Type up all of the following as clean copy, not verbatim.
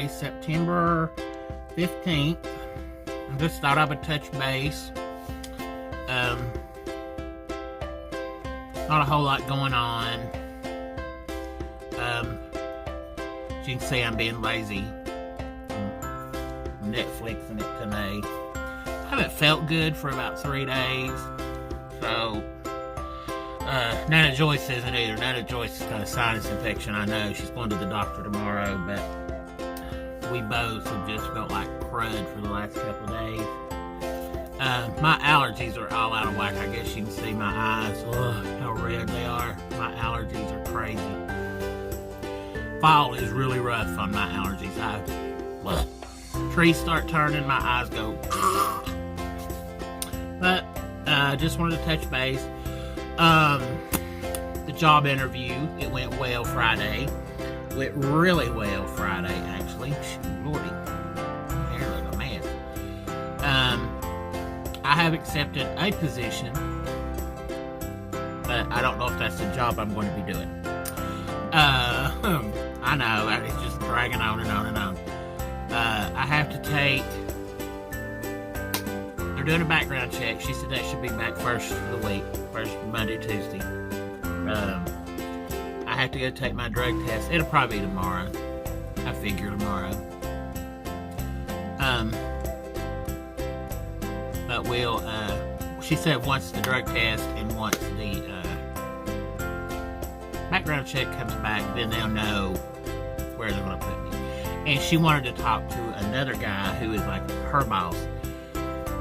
Friday, September 15th. I just thought I would touch base. Not a whole lot going on. As you can see, I'm being lazy. I'm Netflixing it today. I haven't felt good for about 3 days. So, Nana Joyce isn't either. Nana Joyce has got a sinus infection. I know she's going to the doctor tomorrow, but we both have just felt like crud for the last couple of days. My allergies are all out of whack. I guess you can see my eyes. Ugh, how red they are. My allergies are crazy. Fall is really rough on my allergies. Trees start turning, my eyes go. But just wanted to touch base. The job interview, it went well Friday. Went really well Friday, actually. Lordy, hair like a mess. I have accepted a position, but I don't know if that's the job I'm going to be doing. I know, it's just dragging on and on and on. I have to take, they're doing a background check. She said that should be back first of the week, first Monday, Tuesday. I have to go take my drug test. It'll probably be tomorrow. I figure tomorrow. But we'll, she said once the drug test and once the background check comes back, then they'll know where they're going to put me. And she wanted to talk to another guy who is like her boss.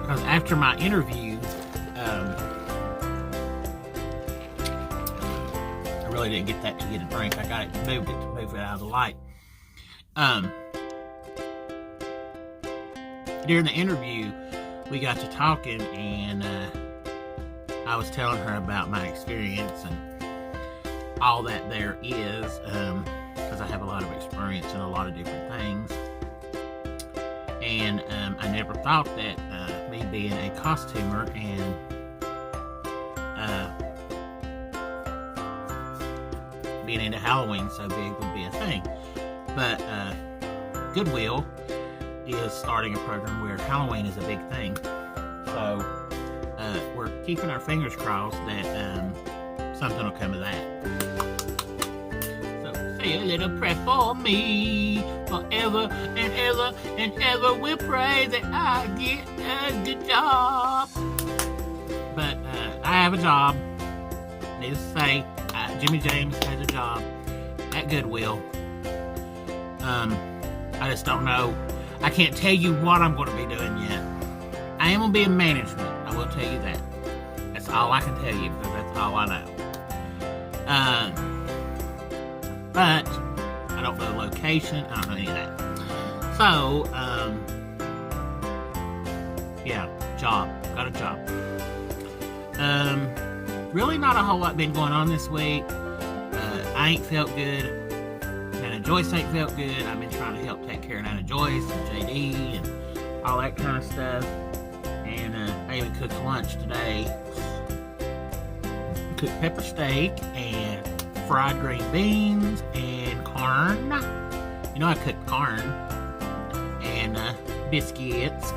Because after my interview, I really didn't get that to get a drink. I got it to move it out of the light. During the interview, we got to talking, and I was telling her about my experience and all that there is, because I have a lot of experience in a lot of different things. And I never thought that me being a costumer and being into Halloween so big would be a thing. But Goodwill is starting a program where Halloween is a big thing. So we're keeping our fingers crossed that something will come of that. So say a little prayer for me. Forever and ever and ever we'll pray that I get a good job. But I have a job. Needless to say, Jimmy James has a job at Goodwill. I just don't know. I can't tell you what I'm going to be doing yet. I am going to be in management. I will tell you that. That's all I can tell you because that's all I know. But I don't know the location. I don't know any of that. So, yeah, job. Got a job. Really not a whole lot been going on this week. I ain't felt good. Nana Joyce ain't felt good. I've been trying to help take care of Nana Joyce and JD and all that kind of stuff. And I even cooked lunch today. Cooked pepper steak and fried green beans and corn. You know I cooked corn. And biscuits.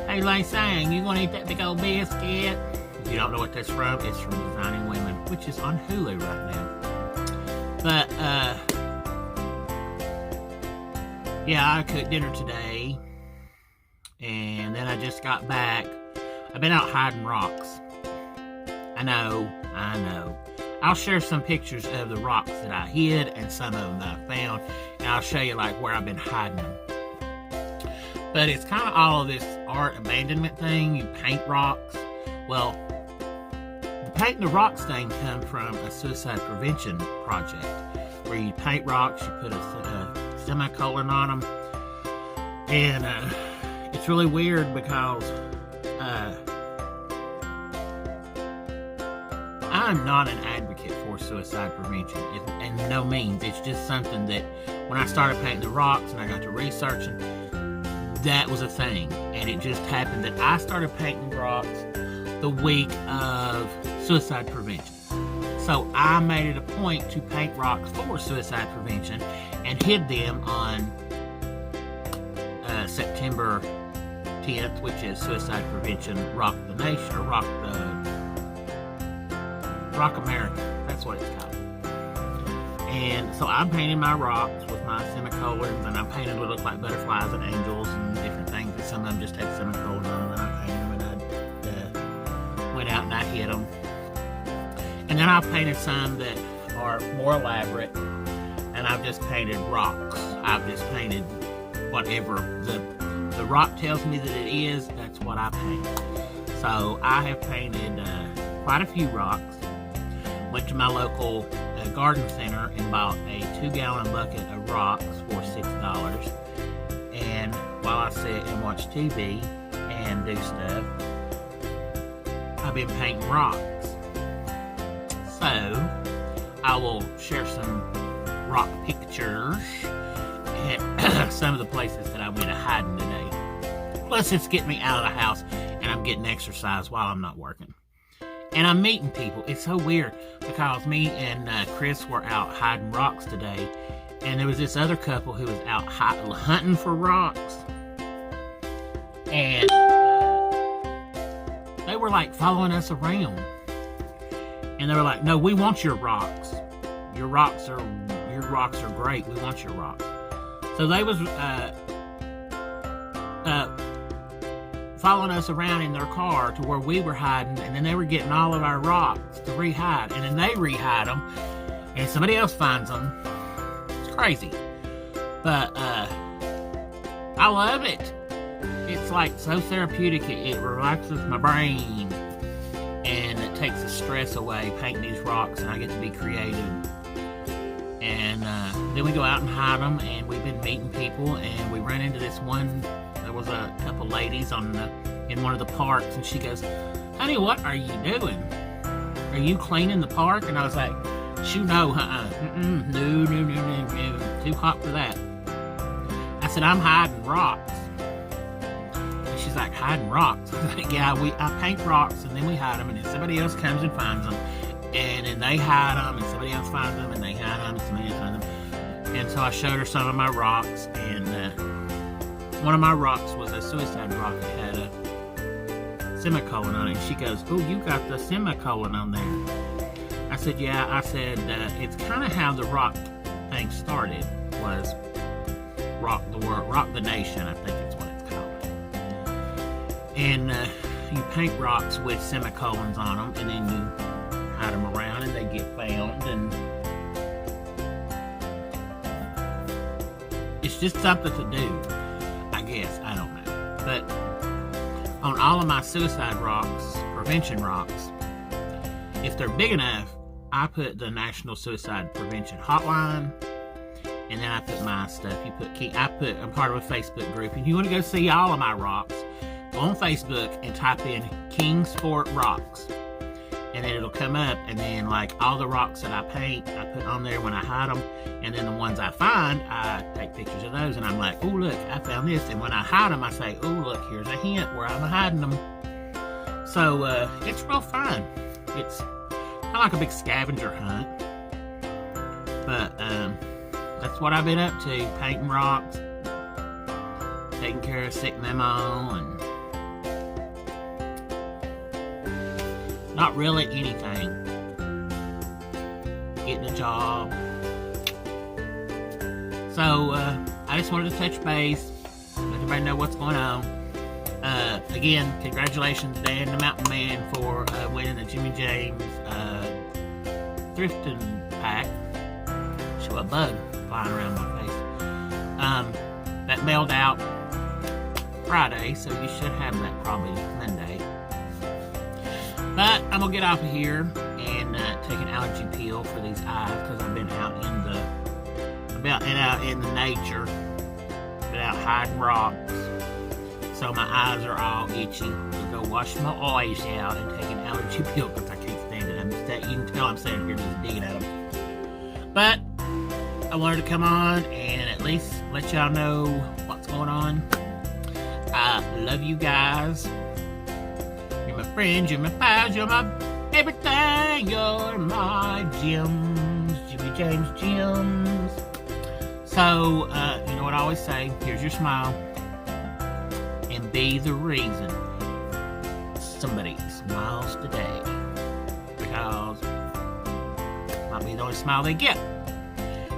Hey, like saying, you gonna eat that big old biscuit? If you don't know what that's from, it's from Designing Women, which is on Hulu right now. But, yeah, I cooked dinner today. And then I just got back. I've been out hiding rocks. I know. I'll share some pictures of the rocks that I hid and some of them that I found. And I'll show you, like, where I've been hiding them. But it's kind of all of this art abandonment thing. You paint rocks. Well, the painting the rocks thing come from a suicide prevention project where you paint rocks, you put a semicolon on them, and it's really weird because I'm not an advocate for suicide prevention, and no means. It's just something that when I started painting the rocks and I got to researching, that was a thing, and it just happened that I started painting rocks the week of suicide prevention. So I made it a point to paint rocks for suicide prevention and hid them on September 10th, which is Suicide Prevention Rock the Nation, or Rock America. That's what it's called. And so I'm painting my rocks with my semicolons, and I'm painting what look like butterflies and angels and different things. And some of them just had semicolons on them, and I painted them, and I went out and I hit them. And then I've painted some that are more elaborate, and I've just painted rocks. I've just painted whatever the rock tells me that it is. That's what I paint. So I have painted quite a few rocks. Went to my local garden center and bought a 2-gallon bucket of rocks for $6. And while I sit and watch TV and do stuff, I've been painting rocks. So I will share some rock pictures at some of the places that I went hiding today. Plus, it's getting me out of the house, and I'm getting exercise while I'm not working. And I'm meeting people. It's so weird because me and Chris were out hiding rocks today, and there was this other couple who was out hunting for rocks, and they were like following us around, and they were like, "No, we want your rocks. Your rocks are great. We want your rocks." So they was following us around in their car to where we were hiding, and then they were getting all of our rocks to re-hide, and then they re-hide them, and somebody else finds them. It's crazy, but I love it. It's like so therapeutic. It relaxes my brain, and it takes the stress away painting these rocks, and I get to be creative. And then we go out and hide them, and we've been meeting people, and we run into this one. There was a couple ladies in one of the parks, and she goes, "Honey, what are you doing? Are you cleaning the park?" And I was like, "Shoot, no, no, too hot for that." I said, "I'm hiding rocks." And she's like, "Hiding rocks?" I was like, "Yeah, I paint rocks, and then we hide them, and then somebody else comes and finds them, and then they hide them, and somebody else finds them, and they hide them, and somebody else finds them." And so I showed her some of my rocks, and one of my rocks was a suicide rock. It had a semicolon on it. She goes, "Oh, you got the semicolon on there." I said, "Yeah." I said, "It's kind of how the rock thing started, was rock the nation, I think it's what it's called." And you paint rocks with semicolons on them, and then you hide them around, and they get found, and it's just something to do. Yes, I don't know. But on all of my suicide rocks, prevention rocks, if they're big enough, I put the National Suicide Prevention Hotline, and then I put my stuff. I'm part of a Facebook group, and if you want to go see all of my rocks, go on Facebook and type in Kingsport Rocks, and then it'll come up, and then like all the rocks that I paint, I put on there when I hide them, and then the ones I find, I take pictures of those, and I'm like, "Oh, look, I found this." And when I hide them, I say, "Oh, look, here's a hint where I'm hiding them." So it's real fun. It's kind of like a big scavenger hunt, but that's what I've been up to: painting rocks, taking care of sick Memo, and not really anything. Getting a job. So, I just wanted to touch base, let everybody know what's going on. Again, congratulations to Dan the Mountain Man for winning the Jimmy James thrifting pack. Show a bug flying around my face. That mailed out Friday, so you should have that probably Monday. But I'm gonna get off of here and take an allergy pill for these eyes, because I've been out in the nature, been out hiding rocks, so my eyes are all itchy. So go wash my eyes out and take an allergy pill, because I can't stand it. You can tell I'm sitting here just digging at them. But I wanted to come on and at least let y'all know what's going on. I love you guys. You're my friends, you're my pals, you're my everything. You're my gems, Jimmy James gems. So, you know what I always say, here's your smile. and be the reason somebody smiles today, because it might be the only smile they get.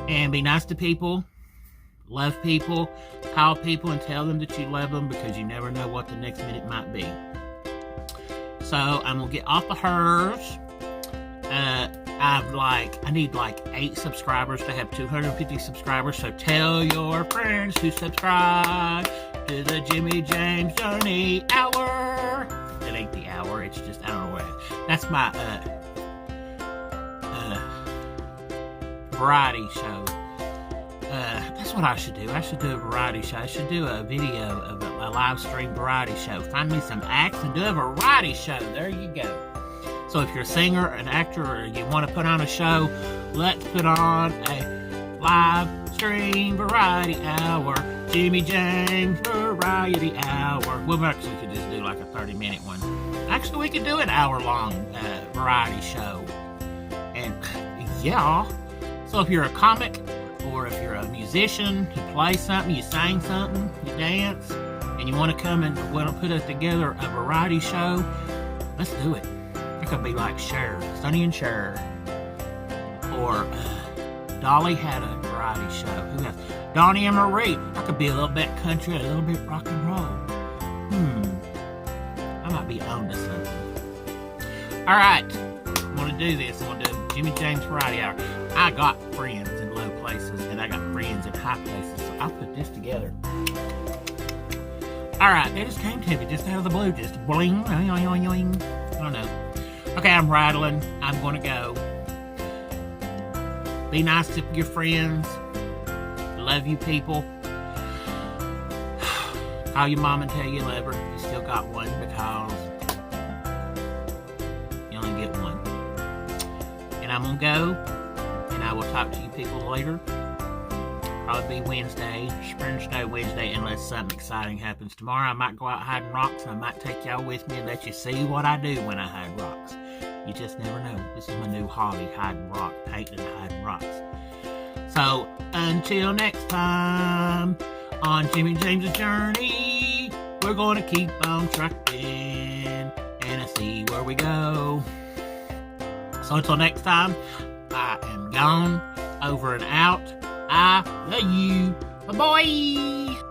And be nice to people, love people, call people and tell them that you love them, because you never know what the next minute might be. So I'm gonna get off of hers. I need like 8 subscribers to have 250 subscribers. So tell your friends to subscribe to the Jimmy James Journey Hour. It ain't the hour, it's just, I don't know what. That's my variety show. That's what I should do. I should do a variety show. I should do a video of a live stream variety show. Find me some acts and do a variety show. There you go. So if you're a singer, an actor, or you want to put on a show, let's put on a live stream variety hour. Jimmy James Variety Hour. Well, actually, we could just do like a 30-minute one. Actually, we could do an hour-long variety show. And yeah. So if you're a comic, or if you're a musician, you play something, you sing something, you dance, and you want to come and put us together a variety show, let's do it. It could be like Cher, Sonny and Cher, or Dolly had a variety show. Who else? Donnie and Marie. I could be a little bit country, a little bit rock and roll. I might be on to something. All right, I'm gonna do this. I'm gonna do Jimmy James Variety Hour. I got friends in low places, and I got friends in high places, so I'll put this together. All right, they just came to me just out of the blue, just bling, I don't know. Okay, I'm rattling. I'm going to go. Be nice to your friends. Love you, people. Call your mom and tell you love her. You still got one, because you only get one. And I'm going to go, and I will talk to you people later. Probably be Wednesday, Spring Snow Wednesday, unless something exciting happens tomorrow. I might go out hiding rocks, and I might take y'all with me and let you see what I do when I hide rocks. You just never know. This is my new hobby, hiding rock, painting and hiding rocks. So, until next time, on Jimmy James's Journey, we're going to keep on trucking and see where we go. So until next time, I am gone, over and out. I love you. Bye-bye.